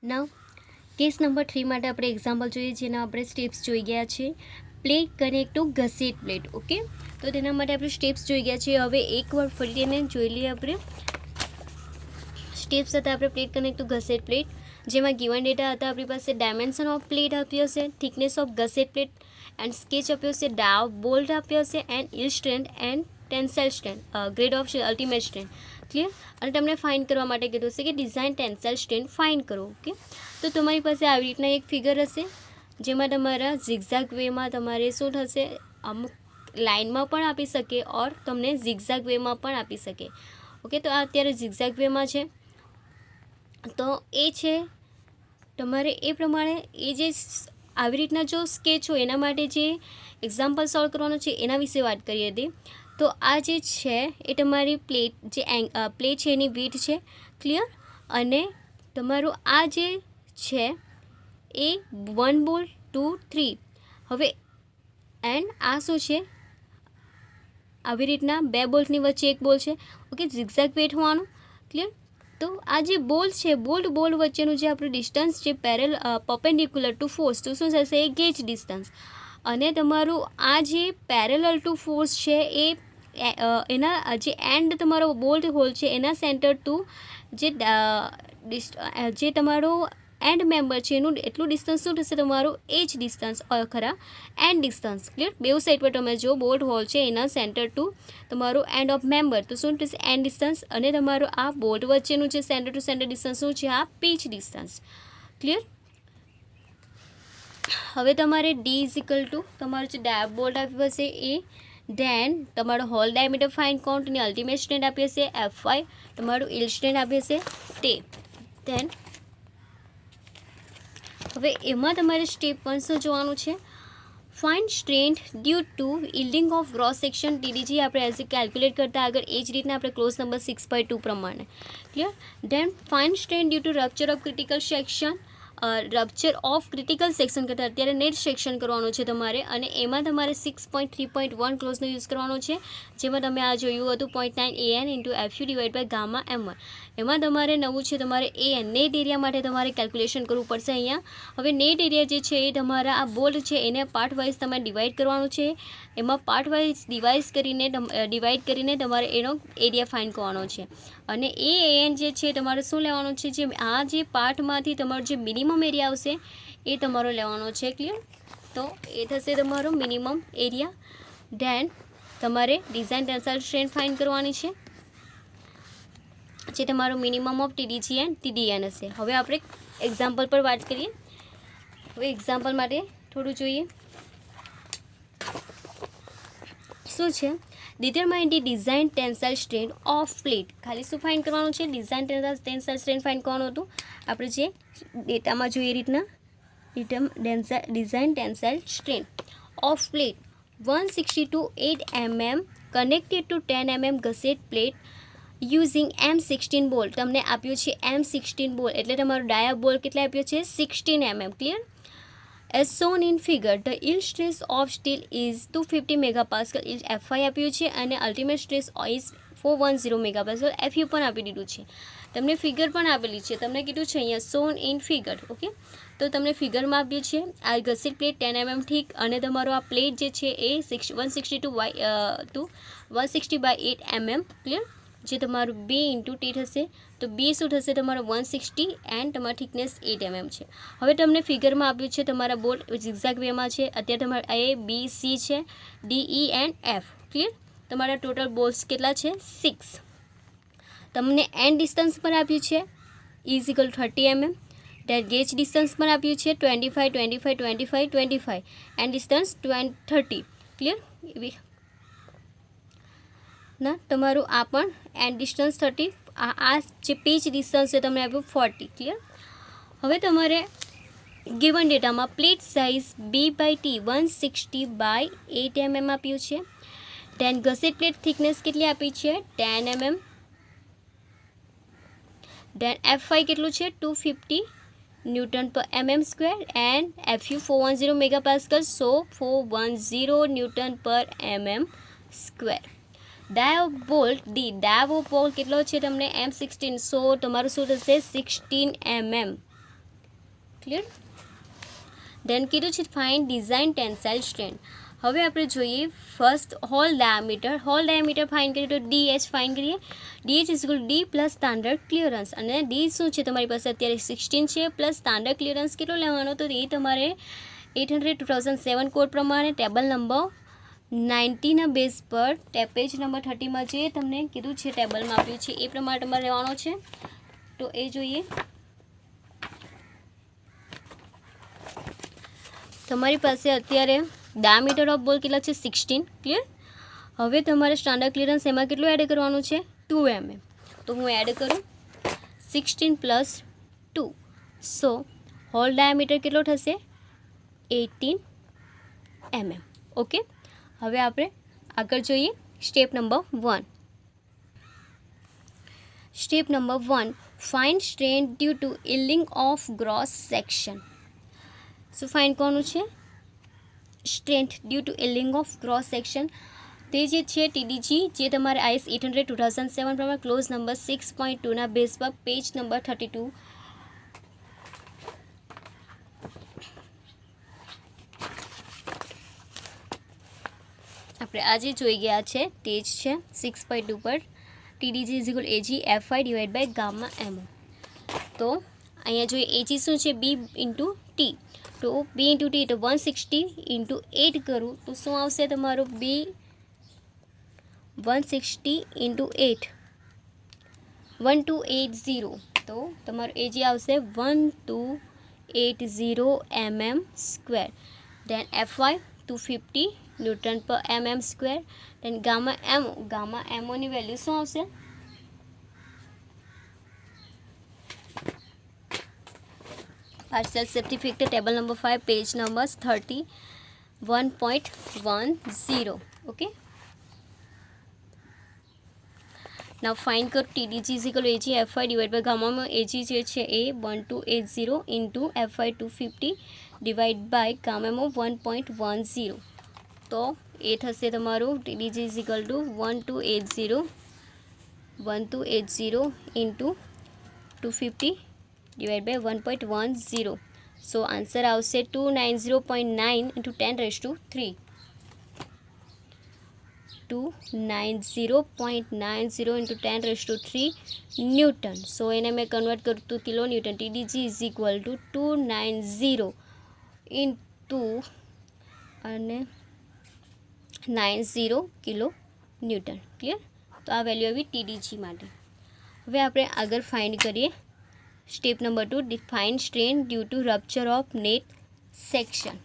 નાવ case number 3 માટે આપણે example જોઈએ, જેના આપણે સ્ટેપ્સ જોઈ ગયા છે. Plate connect to gusset plate. Okay, તો તેના માટે આપણે સ્ટેપ્સ જોઈ ગયા છે. હવે એકવાર ફરી એને જોઈ લઈએ. આપણે સ્ટેપ્સ હતા આપણે plate connect to gusset plate, જેમાં ગિવન ડેટા હતા આપણી પાસે. ડાયમેન્શન ઓફ પ્લેટ આપ્યો છે, thickness of gusset plate and sketch આપ્યો છે, ડાવ બોલ્ટ આપ્યો છે and yield strength and tensile strength, grade of ultimate strength. Clear? અને તમને ફાઇન્ડ કરવા માટે કીધું છે કે ડિઝાઇન ટેન્સાઇલ સ્ટ્રેન્થ ફાઇન્ડ કરો. ઓકે, તો તમારી પાસે આવી રીતના એક ફિગર હશે, જેમાં તમારા ઝિગઝાગ વેમાં તમારે શું થશે, અમુક લાઇનમાં પણ આપી શકે ઓર તમને ઝિગઝાગ વેમાં પણ આપી શકે. ઓકે, તો આ અત્યારે ઝિગઝાગ વેમાં છે, તો એ છે તમારે એ પ્રમાણે એ જે આવી રીતના જો સ્કેચ હોય એના માટે જે એક્ઝામ્પલ સોલ્વ કરવાનું છે એના વિશે વાત કરી હતી. તો આ જે છે એ તમારી પ્લેટ જે પ્લેટ છે એની વીથ છે. ક્લિયર? અને તમારું આ જે છે એ 1 બોલ્ટ 2 3. હવે એન્ડ આ શું છે, આવી રીતના 2 બોલ્ટની વચ્ચે એક બોલ છે. ઓકે, ઝિગઝેગ વેટ હોવાનું. ક્લિયર? તો આ જે બોલ છે, બોલ્ટ વચ્ચેનું જે આપણું ડિસ્ટન્સ છે પર્પેન્ડિક્યુલર ટુ ફોર્સ, તો શું થશે, એ ગેજ ડિસ્ટન્સ. અને તમારું આ જે પેરેલલ ટુ ફોર્સ છે એ એના જે એન્ડ તમારો બોલ્ટ હોલ છે એના સેન્ટર ટુ જે તમારો એન્ડ મેમ્બર છે એનું એટલું ડિસ્ટન્સ શું થશે, તમારું એ જ ડિસ્ટન્સ ખરા એન્ડ ડિસ્ટન્સ. ક્લિયર? બેઉ સાઈડ પર તમે જો બોલ્ટ હોલ છે એના સેન્ટર ટુ તમારું એન્ડ ઓફ મેમ્બર, તો શું થશે, એન્ડ ડિસ્ટન્સ. અને તમારું આ બોલ્ટ વચ્ચેનું જે સેન્ટર ટુ સેન્ટર ડિસ્ટન્સ શું છે, આ પીચ ડિસ્ટન્સ. ક્લિયર? હવે તમારે ડી ઇઝ ઇક્વલ ટુ તમારું જે બોલ્ટ આપ્યું હશે એ, ધેન તમારો હોલ ડાયામીટર ફાઇન્ડ કાઉન્ટની અલ્ટિમેટ સ્ટ્રેન્થ આપી હશે F5, તમારું ઇલ સ્ટ્રેન્થ આપી હશે તે. ધેન હવે એમાં તમારે સ્ટેપ 1 શું જોવાનું છે, find strength due to yielding of gross section TDG. આપણે એઝ કેલ્ક્યુલેટ કરતા આગળ એ જ રીતના આપણે ક્લોઝ નંબર 6/2 પ્રમાણે. Clear? Then find strength due to rupture of critical section. Rupture of critical section કરતાં અત્યારે નેટ સેક્શન કરવાનું છે તમારે, અને એમાં તમારે 6.3.1 ક્લોઝનો યુઝ કરવાનો છે, જેમાં તમે આ જોયું હતું 0.9 AN into FU divide by gamma M1. એમાં તમારે નવું છે તમારે AN નેટ એરિયા માટે તમારે કેલ્ક્યુલેશન કરવું પડશે અહીંયા. હવે નેટ એરિયા જે છે એ તમારા આ બોલ્ટ છે એને પાર્ટ વાઇઝ તમારે ડિવાઈડ કરવાનું છે. એમાં પાર્ટ વાઇઝ ડિવાઈડ કરીને તમારે એનો એરિયા ફાઇન્ડ કરવાનો છે. અને એ AN જે છે તમારે શું લેવાનું છે, જે આ જે પાર્ટમાંથી તમારો જે મિનિમમ એરિયા આવશે એ તમારો લેવાનો છે. ક્લિયર? તો એ થશે તમારો મિનિમમ એરિયા. ધેન તમારે ડિઝાઇન ટેન્સાઇલ સ્ટ્રેન્થ ફાઇન્ડ કરવાની છે, જે તમારો minimum of TDG and TDN હશે. હવે આપણે એક્ઝામ્પલ પર વાત કરીએ. હવે એક્ઝામ્પલ માટે થોડું જોઈએ શું છે. Determine the design tensile strength of plate. ખાલી શું ફાઇન્ડ કરવાનું છે, ડિઝાઇન ટેન્સાઇલ સ્ટ્રેન્થ ફાઇન્ડ કરવાનું હતું. આપણે જે ડેટામાં જોઈએ એ રીતના design tensile strength of plate 162.8 mm connected two 10 mm gusset plate using M16 બોલ. તમને આપ્યું છે M16 બોલ, એટલે તમારો ડાયા બોલ કેટલા આપ્યો છે, 16 mm. Clear? As shown in figure, the yield stress of steel is 250 megapascal. F5 આપ્યું છે અને ultimate stress is 410 megapascal. FU પણ આપી દીધું છે. તમને ફિગર પણ આપેલી છે, તમને કીધું છે અહીંયા shown in figure. ઓકે, તો તમને ફિગરમાં આપ્યું છે આ ગસેટ પ્લેટ 10 mm ઠીક, અને તમારો આ પ્લેટ જે છે એ 160/8 mm. ક્લિયર? જે તમારું B ઇન્ટુ T થશે, તો B શું થશે, તમારો 160 એન્ડ તમારી થિકનેસ 8 mm છે. હવે તમને ફિગરમાં આપ્યું છે તમારા બોલ્ટ ઝિગઝેગ વેમાં છે. અત્યારે તમારા A B C છે, D E and F. Clear? તમારા ટોટલ બોલ્ટ્સ કેટલા છે, 6. તમને એન્ડ ડિસ્ટન્સ પર આપ્યું છે is equal 30 mm. Date gauge distance પણ આપ્યું છે 25 25 25 25 એન્ડ ડિસ્ટન્સ 30. ક્લિયર? એવી ના તમારું આ પણ એન્ડ ડિસ્ટન્સ 30, આ જે પીચ ડિસ્ટન્સ છે તમને આપ્યું 40. ક્લિયર? હવે તમારે ગિવન ડેટામાં પ્લેટ સાઇઝ B/T 160/8 mm આપ્યું છે. ધેન ગસેટ પ્લેટ થિકનેસ કેટલી આપી છે, 10 mm. ધેન F5 કેટલું છે, 250 Nm/mm² and FU 410 megapascal, so 410 Nm/mm². ડાયો બોલ્ટ કેટલો છે તમને M16, સો તમારું શું થશે 16 mm. ક્લિયર. દેન કીધું છે ફાઇન્ડ ડિઝાઇન ટેન્સાઇલ સ્ટ્રેન્થ. હવે આપણે જોઈએ ફર્સ્ટ હોલ ડાયામીટર ફાઇન્ડ કરીએ તો DH ફાઇન્ડ કરીએ. DH is equal D plus standard clearance, અને ડી શું છે તમારી પાસે અત્યારે 16 છે, પ્લસ સ્ટાન્ડર્ડ ક્લિયરન્સ કેટલો લેવાનો, તો એ તમારે 800/2007 કોડ પ્રમાણે ટેબલ નંબર 90ના બેઝ પર પેજ નંબર 30માં જે તમને કીધું છે ટેબલમાં આપ્યું છે એ પ્રમાણે તમારે લેવાનો છે. તો એ જોઈએ. તમારી પાસે અત્યારે ડાયામીટર ઓફ બોલ કેટલા છે 16, ક્લિયર. હવે તમારે સ્ટાન્ડર્ડ ક્લિયરન્સ એમાં કેટલું એડ કરવાનું છે 2 mm. તો હું એડ કરું 16 + 2, સો હોલ ડાયામીટર કેટલો થશે 18 mm. ઓકે. હવે આપણે આગળ જોઈએ step number 1. Step number 1, find strength due to yielding of gross section. શું ફાઇન્ડ કરવાનું છે strength due to yielding of gross section. તે જે છે TDG જે તમારે IS 800/2007 પ્રમાણે ક્લોઝ નંબર 6.2ના બેઝ પર પેજ નંબર 32 આપણે આજે જોઈ ગયા છે તે જ છે 6.2 પર TDG = AG FI / gamma MO. તો અહીંયા જોઈએ AG શું છે B × T, તો B × T તો 160 × 8 કરું તો શું આવશે તમારું B 160 × 8 1280, તો તમારું AG આવશે 1280 mm². Then FY 250 Nm/mm². Then gamma MOની વેલ્યુ શું આવશે partial safety factor table number 5 page number 31.10. Okay. Now find કરો TDG = AG FI / ગામામાં AG જે છે એ 1280 × FI 250 / ગામામાં 1.10. તો એ થશે તમારું TDG = 1280 × 250 / 1.10. સો આન્સર આવશે 290.9 × 10⁻³ 290.90 × 10⁻³ ન્યૂટન. સો એને મેં કન્વર્ટ કરું તો કિલો ન્યૂટન. TDG = 290 અને 90 કિલો ન્યૂટન. ક્લિયર. તો આ વેલ્યુ આવી TDG માટે. હવે આપણે આગળ ફાઇન્ડ કરીએ step number 2, define strain due to rupture of net section.